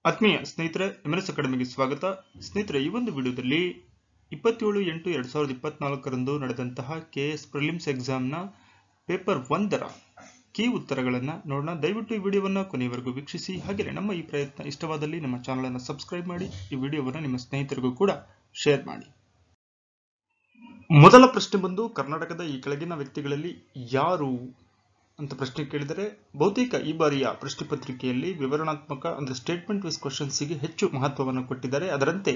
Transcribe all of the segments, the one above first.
ಆತ್ಮೀಯ ಸ್ನೇಹಿತರೆ, ಎಂಎನ್ಎಸ್ ಅಕಾಡೆಮಿಗೆ ಸ್ವಾಗತ. ಸ್ನೇಹಿತರೆ, ಈ ಒಂದು ವಿಡಿಯೋದಲ್ಲಿ 27/8/2024 ನಡೆದಂತಹ ಕೆಎಸ್ ಪ್ರಿಲಿಮ್ಸ್ ಎಕ್ಸಾಮ್ನ ಪೇಪರ್ 1ರ ಕೀ ಉತ್ತರಗಳನ್ನು ನೋಡೋಣ. ದಯವಿಟ್ಟು ಈ ವಿಡಿಯೋವನ್ನು ಕೊನೆಯವರೆಗೂ ವೀಕ್ಷಿಸಿ. ಹಾಗೆ ನಮ್ಮ ಈ ಪ್ರಯತ್ನ ಇಷ್ಟವಾದಲ್ಲಿ ನಮ್ಮ ಚಾನಲ್ ಅನ್ನು ಸಬ್ಸ್ಕ್ರೈಬ್ ಮಾಡಿ, ಈ ವಿಡಿಯೋವನ್ನು ನಿಮ್ಮ ಸ್ನೇಹಿತರಿಗೂ ಕೂಡ ಶೇರ್ ಮಾಡಿ. ಮೊದಲ ಪ್ರಶ್ನೆ ಬಂದು, ಕರ್ನಾಟಕದ ಈ ಕೆಳಗಿನ ವ್ಯಕ್ತಿಗಳಲ್ಲಿ ಯಾರು ಅಂತ ಪ್ರಶ್ನೆ ಕೇಳಿದರೆ, ಬಹುತೇಕ ಈ ಬಾರಿಯ ಪ್ರಶ್ನೆ ಪತ್ರಿಕೆಯಲ್ಲಿ ವಿವರಣಾತ್ಮಕ ಅಂದ್ರೆ ಸ್ಟೇಟ್ಮೆಂಟ್ ವೈಸ್ ಕ್ವಶನ್ಸ್ಗೆ ಹೆಚ್ಚು ಮಹತ್ವವನ್ನು ಕೊಟ್ಟಿದ್ದಾರೆ. ಅದರಂತೆ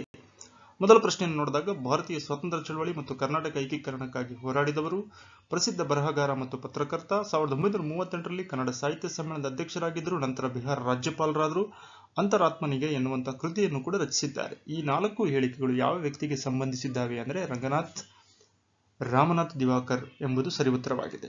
ಮೊದಲ ಪ್ರಶ್ನೆಯನ್ನು ನೋಡಿದಾಗ, ಭಾರತೀಯ ಸ್ವಾತಂತ್ರ್ಯ ಚಳವಳಿ ಮತ್ತು ಕರ್ನಾಟಕ ಏಕೀಕರಣಕ್ಕಾಗಿ ಹೋರಾಡಿದವರು, ಪ್ರಸಿದ್ಧ ಬರಹಗಾರ ಮತ್ತು ಪತ್ರಕರ್ತ, 1938ರಲ್ಲಿ ಕನ್ನಡ ಸಾಹಿತ್ಯ ಸಮ್ಮೇಳನದ ಅಧ್ಯಕ್ಷರಾಗಿದ್ದರು, ನಂತರ ಬಿಹಾರ ರಾಜ್ಯಪಾಲರಾದರು, ಅಂತರಾತ್ಮನಿಗೆ ಎನ್ನುವಂತಹ ಕೃತಿಯನ್ನು ಕೂಡ ರಚಿಸಿದ್ದಾರೆ. ಈ 4 ಹೇಳಿಕೆಗಳು ಯಾವ ವ್ಯಕ್ತಿಗೆ ಸಂಬಂಧಿಸಿದ್ದಾವೆ ಅಂದರೆ ರಾಮನಾಥ್ ದಿವಾಕರ್ ಎಂಬುದು ಸರಿ ಉತ್ತರವಾಗಿದೆ.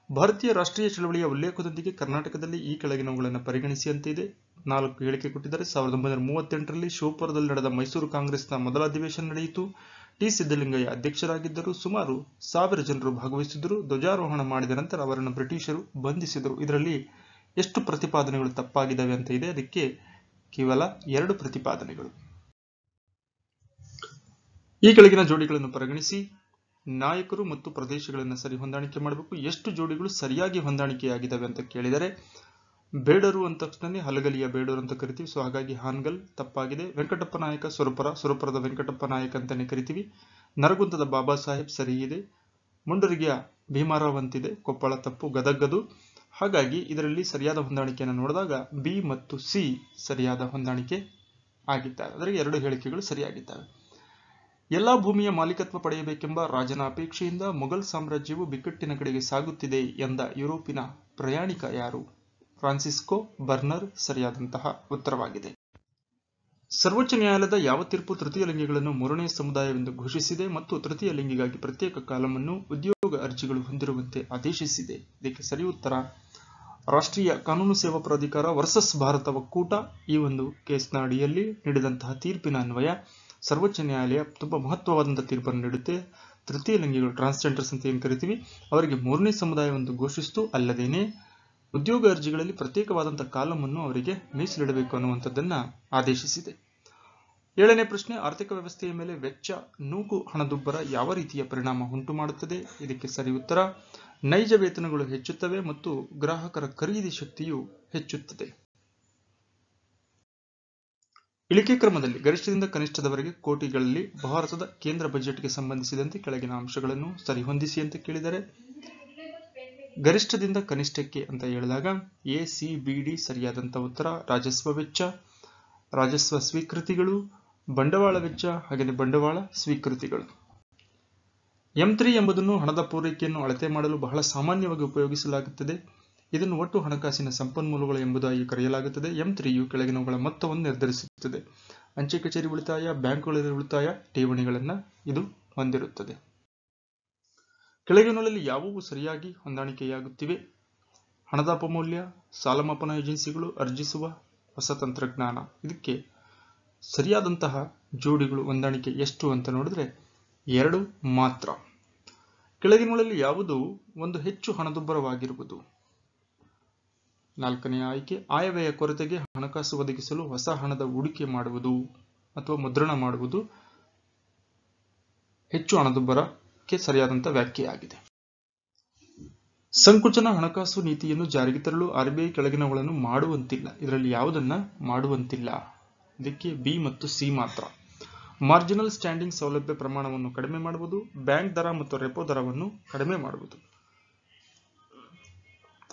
ಭಾರತೀಯ ರಾಷ್ಟ್ರೀಯ ಚಳವಳಿಯ ಉಲ್ಲೇಖದೊಂದಿಗೆ ಕರ್ನಾಟಕದಲ್ಲಿ ಈ ಕೆಳಗಿನವುಗಳನ್ನು ಪರಿಗಣಿಸಿ ಅಂತ ಇದೆ. 4 ಹೇಳಿಕೆ ಕೊಟ್ಟಿದ್ದಾರೆ. 1938ರಲ್ಲಿ ಶಿವಪುರದಲ್ಲಿ ನಡೆದ ಮೈಸೂರು ಕಾಂಗ್ರೆಸ್ನ ಮೊದಲ ಅಧಿವೇಶನ ನಡೆಯಿತು. ಟಿ. ಸಿದ್ದಲಿಂಗಯ್ಯ ಅಧ್ಯಕ್ಷರಾಗಿದ್ದರು. ಸುಮಾರು 1000 ಜನರು ಭಾಗವಹಿಸಿದ್ದರು. ಧ್ವಜಾರೋಹಣ ಮಾಡಿದ ನಂತರ ಅವರನ್ನು ಬ್ರಿಟಿಷರು ಬಂಧಿಸಿದರು. ಇದರಲ್ಲಿ ಎಷ್ಟು ಪ್ರತಿಪಾದನೆಗಳು ತಪ್ಪಾಗಿದ್ದಾವೆ ಅಂತ ಇದೆ. ಅದಕ್ಕೆ ಕೇವಲ 2 ಪ್ರತಿಪಾದನೆಗಳು. ಈ ಕೆಳಗಿನ ಜೋಡಿಗಳನ್ನು ಪರಿಗಣಿಸಿ. ನಾಯಕರು ಮತ್ತು ಪ್ರದೇಶಗಳನ್ನು ಸರಿ ಹೊಂದಾಣಿಕೆ ಮಾಡಬೇಕು. ಎಷ್ಟು ಜೋಡಿಗಳು ಸರಿಯಾಗಿ ಹೊಂದಾಣಿಕೆಯಾಗಿದ್ದಾವೆ ಅಂತ ಕೇಳಿದರೆ, ಬೇಡರು ಅಂದ ತಕ್ಷಣ ಹಲಗಲಿಯ ಬೇಡರು ಅಂತ ಕರಿತೀವಿ, ಸೊ ಹಾಗಾಗಿ ಹಾನಗಲ್ ತಪ್ಪಾಗಿದೆ. ವೆಂಕಟಪ್ಪ ನಾಯಕ ಸುರಪುರದ ವೆಂಕಟಪ್ಪ ನಾಯಕ ಅಂತಾನೆ ಕರಿತೀವಿ. ನರಗುಂದದ ಬಾಬಾ ಸಾಹೇಬ್ ಸರಿ ಇದೆ. ಮುಂಡರಗಿಯ ಭೀಮಾರಾವ್ ಅಂತಿದೆ, ಕೊಪ್ಪಳ ತಪ್ಪು, ಗದಗದು. ಹಾಗಾಗಿ ಇದರಲ್ಲಿ ಸರಿಯಾದ ಹೊಂದಾಣಿಕೆಯನ್ನು ನೋಡಿದಾಗ ಬಿ ಮತ್ತು ಸಿ ಸರಿಯಾದ ಹೊಂದಾಣಿಕೆ ಆಗಿದ್ದಾವೆ. ಅಂದರೆ 2 ಹೇಳಿಕೆಗಳು ಸರಿಯಾಗಿದ್ದಾವೆ. ಎಲ್ಲಾ ಭೂಮಿಯ ಮಾಲೀಕತ್ವ ಪಡೆಯಬೇಕೆಂಬ ರಾಜನ ಅಪೇಕ್ಷೆಯಿಂದ ಮೊಘಲ್ ಸಾಮ್ರಾಜ್ಯವು ಬಿಕ್ಕಟ್ಟಿನ ಕಡೆಗೆ ಸಾಗುತ್ತಿದೆ ಎಂದ ಯುರೋಪಿನ ಪ್ರಯಾಣಿಕ ಯಾರು? ಫ್ರಾನ್ಸಿಸ್ಕೋ ಬರ್ನರ್ ಸರಿಯಾದಂತಹ ಉತ್ತರವಾಗಿದೆ. ಸರ್ವೋಚ್ಚ ನ್ಯಾಯಾಲಯದ ಯಾವ ತೀರ್ಪು ತೃತೀಯ ಲಿಂಗಿಗಳನ್ನು 3ನೇ ಸಮುದಾಯವೆಂದು ಘೋಷಿಸಿದೆ ಮತ್ತು ತೃತೀಯ ಲಿಂಗಿಗಾಗಿ ಪ್ರತ್ಯೇಕ ಕಾಲಮನ್ನು ಉದ್ಯೋಗ ಅರ್ಜಿಗಳು ಹೊಂದಿರುವಂತೆ ಆದೇಶಿಸಿದೆ? ಇದಕ್ಕೆ ಸರಿ ಉತ್ತರ ರಾಷ್ಟ್ರೀಯ ಕಾನೂನು ಸೇವಾ ಪ್ರಾಧಿಕಾರ ವರ್ಸಸ್ ಭಾರತ ಒಕ್ಕೂಟ ಈ ಒಂದು ಕೇಸ್ನ ಅಡಿಯಲ್ಲಿ ನೀಡಿದಂತಹ ತೀರ್ಪಿನ ಅನ್ವಯ ಸರ್ವೋಚ್ಚ ನ್ಯಾಯಾಲಯ ತುಂಬಾ ಮಹತ್ವವಾದಂತಹ ತೀರ್ಪನ್ನು ನೀಡುತ್ತೆ. ತೃತೀಯ ಲಿಂಗಿಗಳು, ಟ್ರಾನ್ಸ್ಜೆಂಡರ್ಸ್ ಅಂತ ಏನ್ ಕರಿತೀವಿ, ಅವರಿಗೆ 3ನೇ ಸಮುದಾಯವೆಂದು ಘೋಷಿಸಿತು. ಅಲ್ಲದೇನೆ ಉದ್ಯೋಗ ಅರ್ಜಿಗಳಲ್ಲಿ ಪ್ರತ್ಯೇಕವಾದಂತಹ ಕಾಲಮನ್ನು ಅವರಿಗೆ ಮೀಸಲಿಡಬೇಕು ಅನ್ನುವಂಥದ್ದನ್ನ ಆದೇಶಿಸಿದೆ. 7ನೇ ಪ್ರಶ್ನೆ, ಆರ್ಥಿಕ ವ್ಯವಸ್ಥೆಯ ಮೇಲೆ ವೆಚ್ಚ ನೂಕು ಹಣದುಬ್ಬರ ಯಾವ ರೀತಿಯ ಪರಿಣಾಮ ಉಂಟು ಮಾಡುತ್ತದೆ? ಇದಕ್ಕೆ ಸರಿ ಉತ್ತರ ನೈಜ ವೇತನಗಳು ಹೆಚ್ಚುತ್ತವೆ ಮತ್ತು ಗ್ರಾಹಕರ ಖರೀದಿ ಶಕ್ತಿಯು ಹೆಚ್ಚುತ್ತದೆ. ಇಳಿಕೆ ಕ್ರಮದಲ್ಲಿ ಗರಿಷ್ಠದಿಂದ ಕನಿಷ್ಠದವರೆಗೆ ಕೋಟಿಗಳಲ್ಲಿ ಭಾರತದ ಕೇಂದ್ರ ಬಜೆಟ್ಗೆ ಸಂಬಂಧಿಸಿದಂತೆ ಕೆಳಗಿನ ಅಂಶಗಳನ್ನು ಸರಿಹೊಂದಿಸಿ ಅಂತ ಕೇಳಿದರೆ, ಗರಿಷ್ಠದಿಂದ ಕನಿಷ್ಠಕ್ಕೆ ಅಂತ ಹೇಳಿದಾಗ ACBD ಸರಿಯಾದಂತಹ ಉತ್ತರ. ರಾಜಸ್ವ ವೆಚ್ಚ, ರಾಜಸ್ವ ಸ್ವೀಕೃತಿಗಳು, ಬಂಡವಾಳ ವೆಚ್ಚ, ಹಾಗೆಯೇ ಬಂಡವಾಳ ಸ್ವೀಕೃತಿಗಳು. M3 ಎಂಬುದನ್ನು ಹಣದ ಪೂರೈಕೆಯನ್ನು ಅಳತೆ ಮಾಡಲು ಬಹಳ ಸಾಮಾನ್ಯವಾಗಿ ಉಪಯೋಗಿಸಲಾಗುತ್ತದೆ. ಇದನ್ನು ಒಟ್ಟು ಹಣಕಾಸಿನ ಸಂಪನ್ಮೂಲಗಳು ಎಂಬುದಾಗಿ ಕರೆಯಲಾಗುತ್ತದೆ. M3ಯು ಕೆಳಗಿನವುಗಳ ಮೊತ್ತವನ್ನು ನಿರ್ಧರಿಸುತ್ತದೆ. ಅಂಚೆ ಕಚೇರಿ ಉಳಿತಾಯ, ಬ್ಯಾಂಕುಗಳಲ್ಲಿ ಉಳಿತಾಯ, ಠೇವಣಿಗಳನ್ನು ಇದು ಹೊಂದಿರುತ್ತದೆ. ಕೆಳಗಿನಗಳಲ್ಲಿ ಯಾವುವು ಸರಿಯಾಗಿ ಹೊಂದಾಣಿಕೆಯಾಗುತ್ತಿವೆ? ಹಣದ ಅಪಮೌಲ್ಯ, ಸಾಲ ಮಾಪನ ಏಜೆನ್ಸಿಗಳು, ಅರ್ಜಿಸುವ ಹೊಸ ತಂತ್ರಜ್ಞಾನ. ಇದಕ್ಕೆ ಸರಿಯಾದಂತಹ ಜೋಡಿಗಳು ಹೊಂದಾಣಿಕೆ ಎಷ್ಟು ಅಂತ ನೋಡಿದ್ರೆ 2 ಮಾತ್ರ. ಕೆಳಗಿನಗಳಲ್ಲಿ ಯಾವುದು ಒಂದು ಹೆಚ್ಚು ಹಣದುಬ್ಬರವಾಗಿರುವುದು? 4ನೇ ಆಯ್ಕೆ, ಆಯವ್ಯಯ ಕೊರತೆಗೆ ಹಣಕಾಸು ಒದಗಿಸಲು ಹೊಸ ಹಣದ ಹೂಡಿಕೆ ಮಾಡುವುದು ಅಥವಾ ಮುದ್ರಣ ಮಾಡುವುದು ಹೆಚ್ಚು ಹಣದುಬ್ಬರಕ್ಕೆ ಸರಿಯಾದಂತಹ ವ್ಯಾಖ್ಯೆಯಾಗಿದೆ. ಸಂಕುಚನ ಹಣಕಾಸು ನೀತಿಯನ್ನು ಜಾರಿಗೆ ತರಲು RBI ಕೆಳಗಿನವುಗಳನ್ನು ಮಾಡುವಂತಿಲ್ಲ. ಇದರಲ್ಲಿ ಯಾವುದನ್ನ ಮಾಡುವಂತಿಲ್ಲ? ಇದಕ್ಕೆ ಬಿ ಮತ್ತು ಸಿ ಮಾತ್ರ. ಮಾರ್ಜಿನಲ್ ಸ್ಟ್ಯಾಂಡಿಂಗ್ ಸೌಲಭ್ಯ ಪ್ರಮಾಣವನ್ನು ಕಡಿಮೆ ಮಾಡುವುದು, ಬ್ಯಾಂಕ್ ದರ ಮತ್ತು ರೆಪೋ ದರವನ್ನು ಕಡಿಮೆ ಮಾಡುವುದು.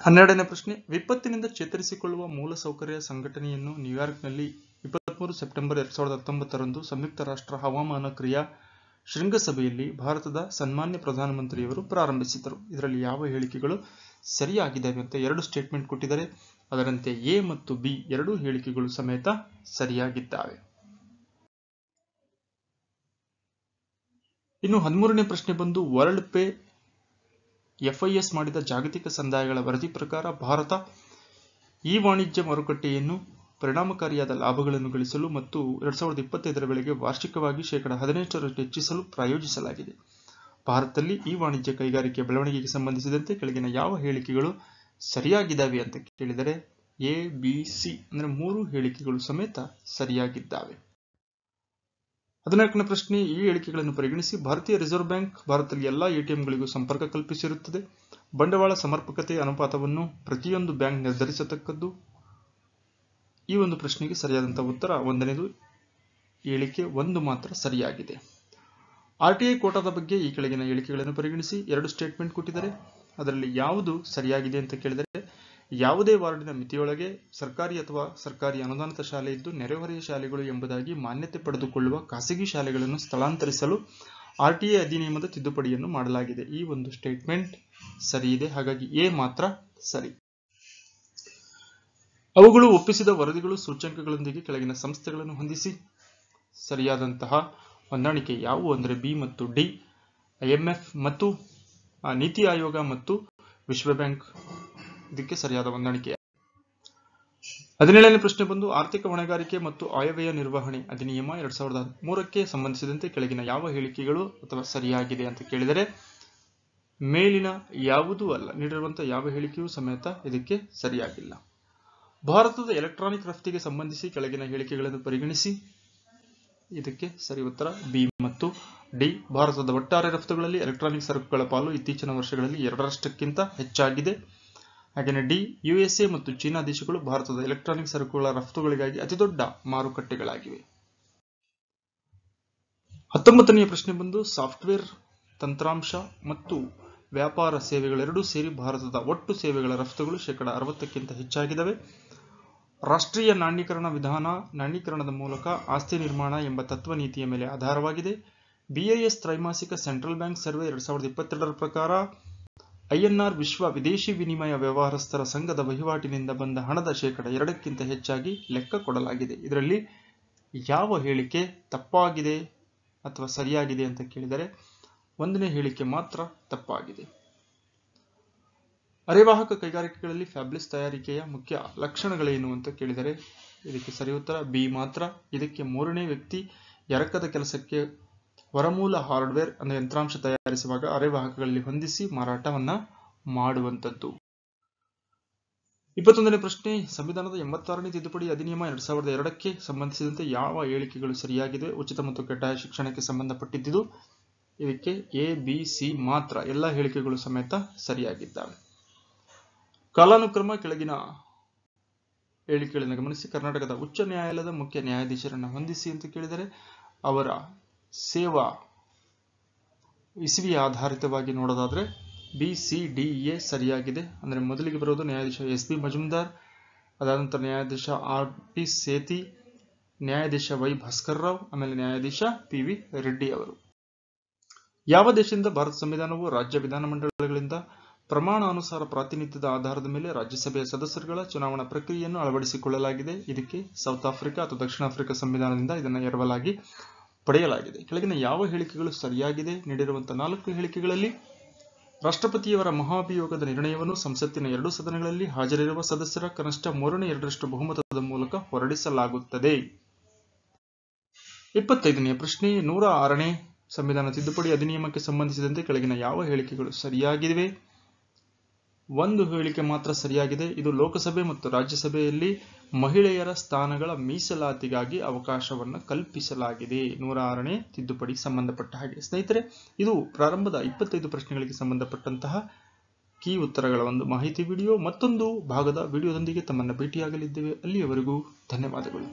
12ನೇ ಪ್ರಶ್ನೆ, ವಿಪತ್ತಿನಿಂದ ಚೇತರಿಸಿಕೊಳ್ಳುವ ಮೂಲಸೌಕರ್ಯ ಸಂಘಟನೆಯನ್ನು ನ್ಯೂಯಾರ್ಕ್ನಲ್ಲಿ 23 ಸೆಪ್ಟೆಂಬರ್ 2019ರಂದು ಸಂಯುಕ್ತ ರಾಷ್ಟ್ರ ಹವಾಮಾನ ಕ್ರಿಯಾ ಶೃಂಗಸಭೆಯಲ್ಲಿ ಭಾರತದ ಸನ್ಮಾನ್ಯ ಪ್ರಧಾನಮಂತ್ರಿಯವರು ಪ್ರಾರಂಭಿಸಿದರು. ಇದರಲ್ಲಿ ಯಾವ ಹೇಳಿಕೆಗಳು ಸರಿಯಾಗಿದ್ದಾವೆ ಅಂತ 2 ಸ್ಟೇಟ್ಮೆಂಟ್ ಕೊಟ್ಟಿದ್ದಾರೆ. ಅದರಂತೆ ಎ ಮತ್ತು ಬಿ 2 ಹೇಳಿಕೆಗಳು ಸಮೇತ ಸರಿಯಾಗಿದ್ದಾವೆ. ಇನ್ನು 13ನೇ ಪ್ರಶ್ನೆ ಬಂದು, ವರ್ಲ್ಡ್ ಪೇ FIS ಮಾಡಿದ ಜಾಗತಿಕ ಸಂದಾಯಗಳ ವರದಿ ಪ್ರಕಾರ ಭಾರತ ಈ ವಾಣಿಜ್ಯ ಮಾರುಕಟ್ಟೆಯನ್ನು ಪರಿಣಾಮಕಾರಿಯಾದ ಲಾಭಗಳನ್ನು ಗಳಿಸಲು ಮತ್ತು 2025ರ ವೇಳೆಗೆ ವಾರ್ಷಿಕವಾಗಿ 15% ಹೆಚ್ಚಿಸಲು ಪ್ರಾಯೋಜಿಸಲಾಗಿದೆ. ಭಾರತದಲ್ಲಿ ಈ ವಾಣಿಜ್ಯ ಕೈಗಾರಿಕೆ ಬೆಳವಣಿಗೆಗೆ ಸಂಬಂಧಿಸಿದಂತೆ ಕೆಳಗಿನ ಯಾವ ಹೇಳಿಕೆಗಳು ಸರಿಯಾಗಿದ್ದಾವೆ ಅಂತ ಕೇಳಿದರೆ, ಎ ಬಿ ಸಿ ಅಂದ್ರೆ 3 ಹೇಳಿಕೆಗಳು ಸಮೇತ ಸರಿಯಾಗಿದ್ದಾವೆ. 14ನೇ ಪ್ರಶ್ನೆ, ಈ ಹೇಳಿಕೆಗಳನ್ನು ಪರಿಗಣಿಸಿ. ಭಾರತೀಯ ರಿಸರ್ವ್ ಬ್ಯಾಂಕ್ ಭಾರತದಲ್ಲಿ ಎಲ್ಲಾ ಎಟಿಎಂಗಳಿಗೂ ಸಂಪರ್ಕ ಕಲ್ಪಿಸಿರುತ್ತದೆ. ಬಂಡವಾಳ ಸಮರ್ಪಕತೆ ಅನುಪಾತವನ್ನು ಪ್ರತಿಯೊಂದು ಬ್ಯಾಂಕ್ ನಿರ್ಧರಿಸತಕ್ಕದ್ದು. ಈ ಒಂದು ಪ್ರಶ್ನೆಗೆ ಸರಿಯಾದಂತಹ ಉತ್ತರ 1ನೇದು, ಹೇಳಿಕೆ 1 ಮಾತ್ರ ಸರಿಯಾಗಿದೆ. ಆರ್ಟಿಐ ಕೋಟಾದ ಬಗ್ಗೆ ಈ ಕೆಳಗಿನ ಹೇಳಿಕೆಗಳನ್ನು ಪರಿಗಣಿಸಿ. 2 ಸ್ಟೇಟ್ಮೆಂಟ್ ಕೊಟ್ಟಿದ್ದಾರೆ. ಅದರಲ್ಲಿ ಯಾವುದು ಸರಿಯಾಗಿದೆ ಅಂತ ಕೇಳಿದರೆ, ಯಾವುದೇ ವಾರ್ಡಿನ ಮಿತಿಯೊಳಗೆ ಸರ್ಕಾರಿ ಅಥವಾ ಸರ್ಕಾರಿ ಅನುದಾನಿತ ಶಾಲೆ ಇದ್ದು ನೆರೆಹೊರೆಯ ಶಾಲೆಗಳು ಎಂಬುದಾಗಿ ಮಾನ್ಯತೆ ಪಡೆದುಕೊಳ್ಳುವ ಖಾಸಗಿ ಶಾಲೆಗಳನ್ನು ಸ್ಥಳಾಂತರಿಸಲು ಆರ್ಟಿಐ ಅಧಿನಿಯಮದ ತಿದ್ದುಪಡಿಯನ್ನು ಮಾಡಲಾಗಿದೆ. ಈ ಒಂದು ಸ್ಟೇಟ್ಮೆಂಟ್ ಸರಿ ಇದೆ. ಹಾಗಾಗಿ ಎ ಮಾತ್ರ ಸರಿ. ಅವುಗಳು ಒಪ್ಪಿಸಿದ ವರದಿಗಳು ಸೂಚ್ಯಂಕಗಳೊಂದಿಗೆ ಕೆಳಗಿನ ಸಂಸ್ಥೆಗಳನ್ನು ಹೊಂದಿಸಿ. ಸರಿಯಾದಂತಹ ಹೊಂದಾಣಿಕೆ ಯಾವುವು ಅಂದರೆ ಬಿ ಮತ್ತು ಡಿ, IMF ಮತ್ತು ನೀತಿ ಆಯೋಗ ಮತ್ತು ವಿಶ್ವ ಬ್ಯಾಂಕ್ ಇದಕ್ಕೆ ಸರಿಯಾದ ಹೊಂದಾಣಿಕೆ. 17ನೇ ಪ್ರಶ್ನೆ ಬಂದು, ಆರ್ಥಿಕ ಹೊಣೆಗಾರಿಕೆ ಮತ್ತು ಆಯವ್ಯಯ ನಿರ್ವಹಣೆ ಅಧಿನಿಯಮ 2013ಕ್ಕೆ ಸಂಬಂಧಿಸಿದಂತೆ ಕೆಳಗಿನ ಯಾವ ಹೇಳಿಕೆಗಳು ಅಥವಾ ಸರಿಯಾಗಿದೆ ಅಂತ ಕೇಳಿದರೆ, ಮೇಲಿನ ಯಾವುದೂ ಅಲ್ಲ. ನೀಡಿರುವಂತಹ ಯಾವ ಹೇಳಿಕೆಯೂ ಸಮೇತ ಇದಕ್ಕೆ ಸರಿಯಾಗಿಲ್ಲ. ಭಾರತದ ಎಲೆಕ್ಟ್ರಾನಿಕ್ ರಫ್ತಿಗೆ ಸಂಬಂಧಿಸಿ ಕೆಳಗಿನ ಹೇಳಿಕೆಗಳನ್ನು ಪರಿಗಣಿಸಿ. ಇದಕ್ಕೆ ಸರಿ ಉತ್ತರ ಬಿ ಮತ್ತು ಡಿ. ಭಾರತದ ಒಟ್ಟಾರೆ ರಫ್ತುಗಳಲ್ಲಿ ಎಲೆಕ್ಟ್ರಾನಿಕ್ ಸರಕುಗಳ ಪಾಲು ಇತ್ತೀಚಿನ ವರ್ಷಗಳಲ್ಲಿ 2% ಹೆಚ್ಚಾಗಿದೆ. ಹಾಗೆಯೇ ಡಿ, USA ಮತ್ತು ಚೀನಾ ದೇಶಗಳು ಭಾರತದ ಎಲೆಕ್ಟ್ರಾನಿಕ್ ಸರಕುಗಳ ರಫ್ತುಗಳಿಗಾಗಿ ಅತಿದೊಡ್ಡ ಮಾರುಕಟ್ಟೆಗಳಾಗಿವೆ. 19ನೇ ಪ್ರಶ್ನೆ ಬಂದು, ಸಾಫ್ಟ್ವೇರ್, ತಂತ್ರಾಂಶ ಮತ್ತು ವ್ಯಾಪಾರ ಸೇವೆಗಳೆರಡೂ ಸೇರಿ ಭಾರತದ ಒಟ್ಟು ಸೇವೆಗಳ ರಫ್ತುಗಳು 60%ಕ್ಕಿಂತ ಹೆಚ್ಚಾಗಿದ್ದಾವೆ. ರಾಷ್ಟ್ರೀಯ ನಾಣ್ಯೀಕರಣ ವಿಧಾನ ನಾಣ್ಯೀಕರಣದ ಮೂಲಕ ಆಸ್ತಿ ನಿರ್ಮಾಣ ಎಂಬ ತತ್ವ ನೀತಿಯ ಮೇಲೆ ಆಧಾರವಾಗಿದೆ. BIS ತ್ರೈಮಾಸಿಕ ಸೆಂಟ್ರಲ್ ಬ್ಯಾಂಕ್ ಸರ್ವೆ 2022ರ ಪ್ರಕಾರ INR ವಿಶ್ವ ವಿದೇಶಿ ವಿನಿಮಯ ವ್ಯವಹಾರಸ್ಥರ ಸಂಘದ ವಹಿವಾಟಿನಿಂದ ಬಂದ ಹಣದ 2% ಹೆಚ್ಚಾಗಿ ಲೆಕ್ಕ ಕೊಡಲಾಗಿದೆ. ಇದರಲ್ಲಿ ಯಾವ ಹೇಳಿಕೆ ತಪ್ಪಾಗಿದೆ ಅಥವಾ ಸರಿಯಾಗಿದೆ ಅಂತ ಕೇಳಿದರೆ 1ನೇ ಹೇಳಿಕೆ ಮಾತ್ರ ತಪ್ಪಾಗಿದೆ. ಅರೆವಾಹಕ ಕೈಗಾರಿಕೆಗಳಲ್ಲಿ ಫ್ಯಾಬ್ಲೆಸ್ ತಯಾರಿಕೆಯ ಮುಖ್ಯ ಲಕ್ಷಣಗಳೇನು ಅಂತ ಕೇಳಿದರೆ ಇದಕ್ಕೆ ಸರಿ ಉತ್ತರ ಬಿ ಮಾತ್ರ. ಇದಕ್ಕೆ 3ನೇ ವ್ಯಕ್ತಿ ಎರಕದ ಕೆಲಸಕ್ಕೆ ಹೊರಮೂಲ ಹಾರ್ಡ್ವೇರ್ ಅಂದರೆ ಯಂತ್ರಾಂಶ ತಯಾರಿಸುವಾಗ ಅರೆವಾಹಕಗಳಲ್ಲಿ ಹೊಂದಿಸಿ ಮಾರಾಟವನ್ನ ಮಾಡುವಂಥದ್ದು. 21ನೇ ಪ್ರಶ್ನೆ, ಸಂವಿಧಾನದ 86ನೇ ತಿದ್ದುಪಡಿ ಅಧಿನಿಯಮ 2002ಕ್ಕೆ ಸಂಬಂಧಿಸಿದಂತೆ ಯಾವ ಹೇಳಿಕೆಗಳು ಸರಿಯಾಗಿದೆ? ಉಚಿತ ಮತ್ತು ಕಡ್ಡಾಯ ಶಿಕ್ಷಣಕ್ಕೆ ಸಂಬಂಧಪಟ್ಟಿದ್ದು. ಇದಕ್ಕೆ ಎ, ಬಿ, ಸಿ ಮಾತ್ರ. ಎಲ್ಲ ಹೇಳಿಕೆಗಳು ಸಮೇತ ಸರಿಯಾಗಿದ್ದಾವೆ. ಕಾಲಾನುಕ್ರಮ ಕೆಳಗಿನ ಹೇಳಿಕೆಗಳನ್ನು ಗಮನಿಸಿ. ಕರ್ನಾಟಕದ ಉಚ್ಚ ನ್ಯಾಯಾಲಯದ ಮುಖ್ಯ ನ್ಯಾಯಾಧೀಶರನ್ನು ಹೊಂದಿಸಿ ಅಂತ ಕೇಳಿದರೆ ಅವರ ಸೇವಾ ಇಸವಿ ಆಧಾರಿತವಾಗಿ ನೋಡೋದಾದ್ರೆ ಬಿ, ಸಿ, ಡಿ, ಎ ಸರಿಯಾಗಿದೆ. ಅಂದ್ರೆ ಮೊದಲಿಗೆ ಬರೋದು ನ್ಯಾಯಾಧೀಶ SB ಮಜುಮ್ದಾರ್, ಅದಾದ ನಂತರ ನ್ಯಾಯಾಧೀಶ R.P. ಸೇತಿ, ನ್ಯಾಯಾಧೀಶ Y. ಭಾಸ್ಕರ್ ರಾವ್, ಆಮೇಲೆ ನ್ಯಾಯಾಧೀಶ PV ರೆಡ್ಡಿ ಅವರು. ಯಾವ ದೇಶದಿಂದ ಭಾರತ ಸಂವಿಧಾನವು ರಾಜ್ಯ ವಿಧಾನಮಂಡಲಗಳಿಂದ ಪ್ರಮಾಣಾನುಸಾರ ಪ್ರಾತಿನಿಧ್ಯದ ಆಧಾರದ ಮೇಲೆ ರಾಜ್ಯಸಭೆಯ ಸದಸ್ಯರುಗಳ ಚುನಾವಣಾ ಪ್ರಕ್ರಿಯೆಯನ್ನು ಅಳವಡಿಸಿಕೊಳ್ಳಲಾಗಿದೆ? ಇದಕ್ಕೆ ಸೌತ್ ಆಫ್ರಿಕಾ ಅಥವಾ ದಕ್ಷಿಣ ಆಫ್ರಿಕಾ ಸಂವಿಧಾನದಿಂದ ಇದನ್ನು ಎರವಲಾಗಿ ಪಡೆಯಲಾಗಿದೆ. ಕೆಳಗಿನ ಯಾವ ಹೇಳಿಕೆಗಳು ಸರಿಯಾಗಿದೆ? ನೀಡಿರುವಂತಹ 4 ಹೇಳಿಕೆಗಳಲ್ಲಿ ರಾಷ್ಟ್ರಪತಿಯವರ ಮಹಾಭಿಯೋಗದ ನಿರ್ಣಯವನ್ನು ಸಂಸತ್ತಿನ 2 ಸದನಗಳಲ್ಲಿ ಹಾಜರಿರುವ ಸದಸ್ಯರ ಕನಿಷ್ಠ 3/2 ಬಹುಮತದ ಮೂಲಕ ಹೊರಡಿಸಲಾಗುತ್ತದೆ. 25ನೇ ಪ್ರಶ್ನೆ, 106ನೇ ಸಂವಿಧಾನ ತಿದ್ದುಪಡಿ ಅಧಿನಿಯಮಕ್ಕೆ ಸಂಬಂಧಿಸಿದಂತೆ ಕೆಳಗಿನ ಯಾವ ಹೇಳಿಕೆಗಳು ಸರಿಯಾಗಿವೆ? 1 ಹೇಳಿಕೆ ಮಾತ್ರ ಸರಿಯಾಗಿದೆ. ಇದು ಲೋಕಸಭೆ ಮತ್ತು ರಾಜ್ಯಸಭೆಯಲ್ಲಿ ಮಹಿಳೆಯರ ಸ್ಥಾನಗಳ ಮೀಸಲಾತಿಗಾಗಿ ಅವಕಾಶವನ್ನು ಕಲ್ಪಿಸಲಾಗಿದೆ. 106ನೇ ತಿದ್ದುಪಡಿ ಸಂಬಂಧಪಟ್ಟ ಹಾಗೆ. ಸ್ನೇಹಿತರೆ, ಇದು ಪ್ರಾರಂಭದ 25 ಪ್ರಶ್ನೆಗಳಿಗೆ ಸಂಬಂಧಪಟ್ಟಂತಹ ಕೀ ಉತ್ತರಗಳ ಒಂದು ಮಾಹಿತಿ ವಿಡಿಯೋ. ಮತ್ತೊಂದು ಭಾಗದ ವಿಡಿಯೋದೊಂದಿಗೆ ತಮ್ಮನ್ನು ಭೇಟಿಯಾಗಲಿದ್ದೇವೆ. ಅಲ್ಲಿಯವರೆಗೂ ಧನ್ಯವಾದಗಳು.